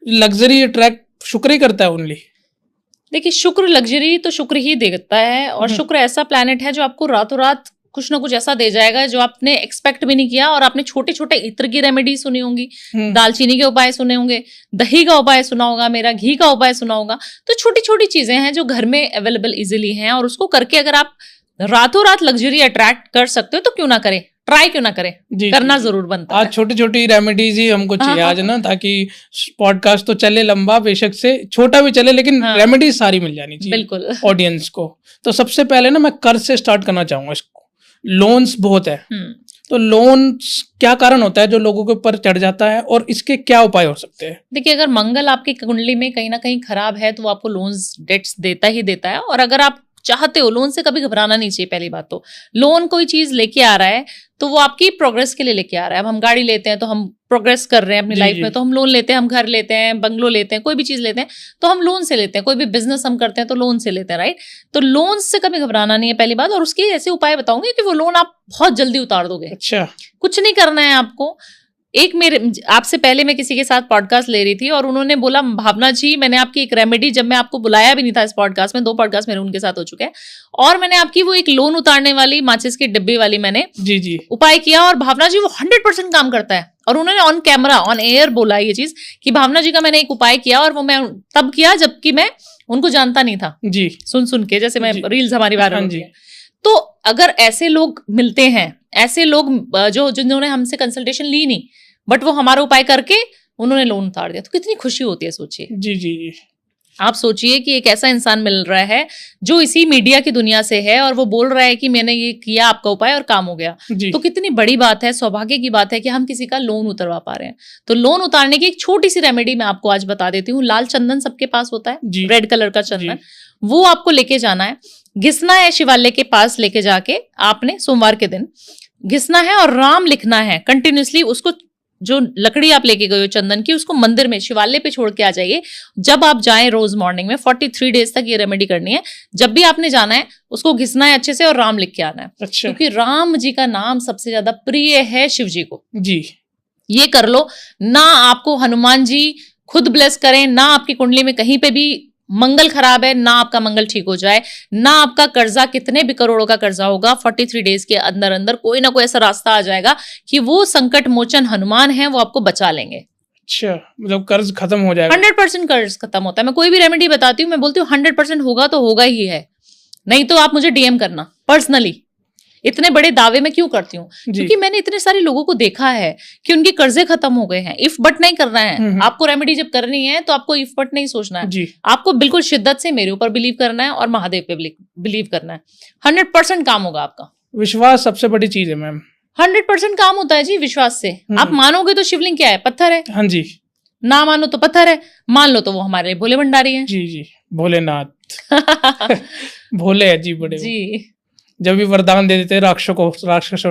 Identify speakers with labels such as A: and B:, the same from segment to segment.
A: Luxury attract शुक्र ही करता है ओनली।
B: देखिए, शुक्र लग्जरी तो शुक्र ही देता है, और शुक्र ऐसा प्लैनेट है जो आपको रातों रात कुछ ना कुछ ऐसा दे जाएगा जो आपने एक्सपेक्ट भी नहीं किया। और आपने छोटे छोटे इत्र की रेमेडी सुनी होंगी, दालचीनी के उपाय सुने होंगे, दही का उपाय सुना होगा, मेरा घी का उपाय सुना होगा। तो छोटी छोटी चीजें हैं जो घर में अवेलेबल इजिली हैं, और उसको करके अगर आप रातों रात लग्जरी अट्रैक्ट कर सकते हो तो क्यों ना करें, ट्राई क्यों ना करें, करना जरूर बनता है।
A: आज छोटी छोटी रेमेडीज ही हमको चाहिए आज ना, ताकि पॉडकास्ट तो चले लंबा, बेशक से छोटा भी चले, लेकिन रेमेडीज सारी मिल जानी चाहिए
B: बिल्कुल
A: ऑडियंस को। तो सबसे पहले ना मैं कर्ज से स्टार्ट करना चाहूंगा इसको। लोन्स बहुत है, तो लोन्स क्या कारण होता है जो लोगों के ऊपर चढ़ जाता है, और इसके क्या उपाय हो सकते हैं?
B: देखिए, अगर मंगल आपकी कुंडली में कहीं ना कहीं खराब है तो वो आपको लोन्स डेट्स देता ही देता है। और अगर आप चाहते हो, लोन से कभी घबराना नहीं चाहिए। पहली बात तो लोन कोई चीज लेके आ रहा है तो वो आपकी प्रोग्रेस के लिए लेके आ रहा है। अब हम गाड़ी लेते हैं तो हम प्रोग्रेस कर रहे हैं अपनी लाइफ में, तो हम लोन लेते हैं, हम घर लेते हैं, बंगलो लेते हैं, कोई भी चीज लेते हैं तो हम लोन से लेते हैं, कोई भी बिजनेस हम करते हैं तो लोन से लेते हैं, राइट। तो लोन से कभी घबराना नहीं है पहली बात। और उसके ऐसे उपाय बताऊंगे कि वो लोन आप बहुत जल्दी उतार दोगे।
A: अच्छा,
B: कुछ नहीं करना है आपको। एक मेरे आपसे पहले मैं किसी के साथ पॉडकास्ट ले रही थी और उन्होंने बोला, भावना जी मैंने आपकी एक रेमेडी, जब मैं आपको बुलाया भी नहीं था इस पॉडकास्ट में, 2 पॉडकास्ट मेरे उनके साथ हो चुके हैं, और मैंने आपकी वो एक लोन उतारने वाली माचिस की डिब्बी वाली मैंने जी उपाय किया, और भावना जी वो 100% काम करता है। और उन्होंने ऑन कैमरा ऑन एयर बोला ये चीज कि भावना जी का मैंने एक उपाय किया, और वो मैं तब किया जबकि मैं उनको जानता नहीं था जी, सुन के, जैसे मैं रील्स हमारी वायरल होती है। तो अगर ऐसे लोग मिलते हैं, ऐसे लोग जो जिन्होंने हमसे कंसल्टेशन ली नहीं बट वो हमारा उपाय करके उन्होंने लोन उतार दिया, तो कितनी खुशी होती है। सोचिए जी। आप सोचिए कि एक ऐसा इंसान मिल रहा है जो इसी मीडिया की दुनिया से है और वो बोल रहा है कि मैंने ये किया आपका उपाय और काम हो गया, तो कितनी बड़ी बात है, सौभाग्य की बात है कि हम किसी का लोन उतरवा पा रहे हैं। तो लोन उतारने की एक छोटी सी रेमेडी मैं आपको आज बता देती हूँ। लाल चंदन सबके पास होता है, रेड कलर का चंदन, वो आपको लेके जाना है, घिसना है शिवालय के पास, लेके जाके आपने सोमवार के दिन घिसना है और राम लिखना है कंटिन्यूसली। उसको जो लकड़ी आप लेके गए हो चंदन की, उसको मंदिर में शिवालय पे छोड़ के आ जाइए। जब आप जाएं रोज मॉर्निंग में 43 डेज तक ये रेमेडी करनी है। जब भी आपने जाना है उसको घिसना है अच्छे से और राम लिख के आना है। अच्छा। क्योंकि राम जी का नाम सबसे ज्यादा प्रिय है शिव जी को जी। ये कर लो ना, आपको हनुमान जी खुद ब्लेस करें ना, आपकी कुंडली में कहीं पे भी मंगल खराब है ना, आपका मंगल ठीक हो जाए ना, आपका कर्जा कितने भी करोड़ों का कर्जा होगा 43 डेज के अंदर अंदर कोई ना कोई ऐसा रास्ता आ जाएगा कि वो संकट मोचन हनुमान है वो आपको बचा लेंगे।
A: अच्छा, मतलब कर्ज खत्म हो जाएगा।
B: 100% कर्ज खत्म होता है। मैं कोई भी रेमेडी बताती हूँ, मैं बोलती हूँ 100% होगा तो होगा ही है, नहीं तो आप मुझे डीएम करना पर्सनली। इतने बड़े दावे में क्यों करती हूँ? क्योंकि मैंने इतने सारे लोगों को देखा है कि उनके कर्जे खत्म हो गए हैं। इफ बट नहीं करना है आपको, रेमेडी जब करनी है तो आपको इफ बट नहीं सोचना है, आपको बिल्कुल शिद्दत से मेरे ऊपर बिलीव करना है और महादेव पे बिलीव करना है। 100% काम होगा आपका।
A: विश्वास सबसे बड़ी चीज है मैम।
B: 100% काम होता है जी विश्वास से। आप मानोगे तो शिवलिंग क्या है? पत्थर है।
A: हाँ जी।
B: ना मानो तो पत्थर है, मान लो तो वो हमारे भोले भंडारी है।
A: जी, भोलेनाथ भोले है जी, बड़े
B: जी।
A: जब भी वरदान दे देते हैं राक्षसों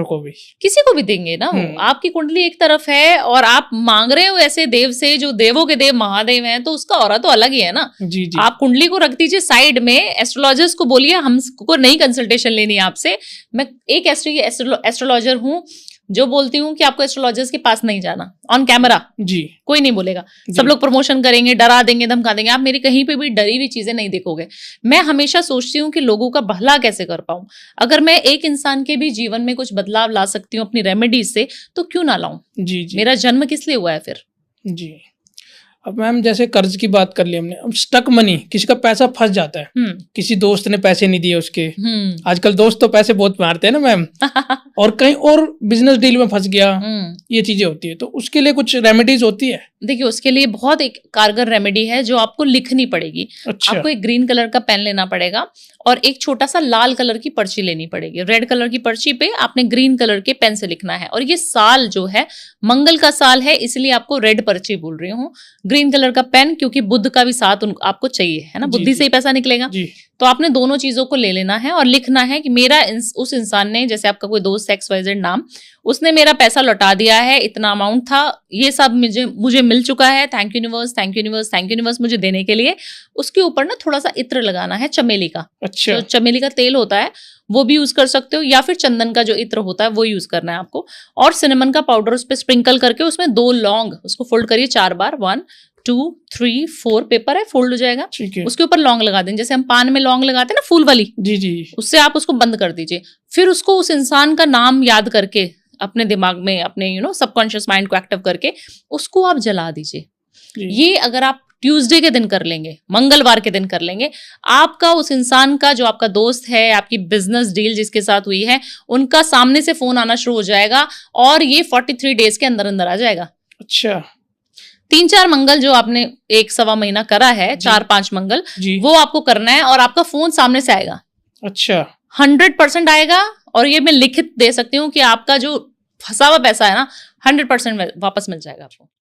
A: को भी,
B: किसी को भी देंगे ना। आपकी कुंडली एक तरफ है और आप मांग रहे हो ऐसे देव से जो देवों के देव महादेव हैं, तो उसका ऑरा तो अलग ही है ना। जी। आप कुंडली को रख दीजिए साइड में, एस्ट्रोलॉजर्स को बोलिए हमको नहीं कंसल्टेशन लेनी है आपसे। मैं एक एस्ट्रोलॉजर हूँ जो बोलती हूँ कि आपको एस्ट्रोलॉजर्स के पास नहीं जाना ऑन कैमरा जी, कोई नहीं बोलेगा। सब लोग प्रमोशन करेंगे, डरा देंगे, धमका देंगे। आप मेरी कहीं पे भी डरी हुई चीजें नहीं देखोगे। मैं हमेशा सोचती हूँ कि लोगों का भला कैसे कर पाऊं। अगर मैं एक इंसान के भी जीवन में कुछ बदलाव ला सकती हूँ अपनी रेमेडीज से, तो क्यों ना लाऊं। जी। मेरा जन्म किस लिए हुआ है फिर। जी।
A: अब मैम जैसे कर्ज की बात कर ली हमने, अब स्टक मनी, किसी का पैसा फंस जाता है, किसी दोस्त ने पैसे नहीं दिए उसके, आजकल दोस्त तो पैसे बहुत मारते हैं ना मैम और कहीं और बिजनेस डील में फंस गया, ये चीजें होती है, तो उसके लिए कुछ रेमेडीज होती है?
B: देखिए, उसके लिए बहुत एक कारगर रेमेडी है जो आपको लिखनी पड़ेगी। अच्छा। आपको एक ग्रीन कलर का पेन लेना पड़ेगा और एक छोटा सा लाल कलर की पर्ची लेनी पड़ेगी। रेड कलर की पर्ची पे आपने ग्रीन कलर के पेन से लिखना है। और ये साल जो है मंगल का साल है, इसलिए आपको रेड पर्ची बोल रही हूँ। ग्रीन कलर का पेन, क्योंकि बुध का भी साथ आपको चाहिए है ना, बुद्धि से ही पैसा निकलेगा। तो आपने दोनों चीजों को ले लेना है और लिखना है कि मेरा उस इंसान ने, जैसे आपका कोई दोस्त XYZ नाम, उसने मेरा पैसा लौटा दिया है, इतना अमाउंट था, ये सब मुझे मिल चुका है, thank you universe, thank you universe, thank you universe मुझे देने के लिए। उसके ऊपर ना थोड़ा सा इत्र लगाना है चमेली का। अच्छा। तो चमेली का तेल होता है वो भी यूज कर सकते हो, या फिर चंदन का जो इत्र होता है वो यूज करना है आपको। और सिनेमन का पाउडर उस पर स्प्रिंकल करके उसमें 2 लौंग, उसको फोल्ड करिए 4 बार, 1 2 3 4 पेपर है, फोल्ड हो जाएगा,
A: ठीक है।
B: उसके ऊपर लौंग लगा दें, जैसे हम पान में लौंग लगाते हैं ना फूल वाली,
A: जी जी।
B: उससे आप उसको बंद कर दीजिए। फिर उसको उस इंसान का नाम याद करके अपने दिमाग में, अपने सबकॉन्शियस माइंड को एक्टिव करके उसको आप जला दीजिए। ये अगर आप ट्यूसडे के दिन कर लेंगे, मंगलवार के दिन कर लेंगे, आपका उस इंसान का, जो आपका दोस्त है, आपकी बिजनेस डील जिसके साथ हुई है, उनका सामने से फोन आना शुरू हो जाएगा और ये 43 डेज के अंदर अंदर आ जाएगा।
A: अच्छा।
B: 3-4 मंगल जो आपने 1-1.25 महीना करा है, 4-5 मंगल, वो आपको करना है और आपका फोन सामने से आएगा।
A: अच्छा।
B: 100% आएगा। और ये मैं लिखित दे सकती हूँ कि आपका जो फंसा हुआ पैसा है ना, 100% वापस मिल जाएगा आपको।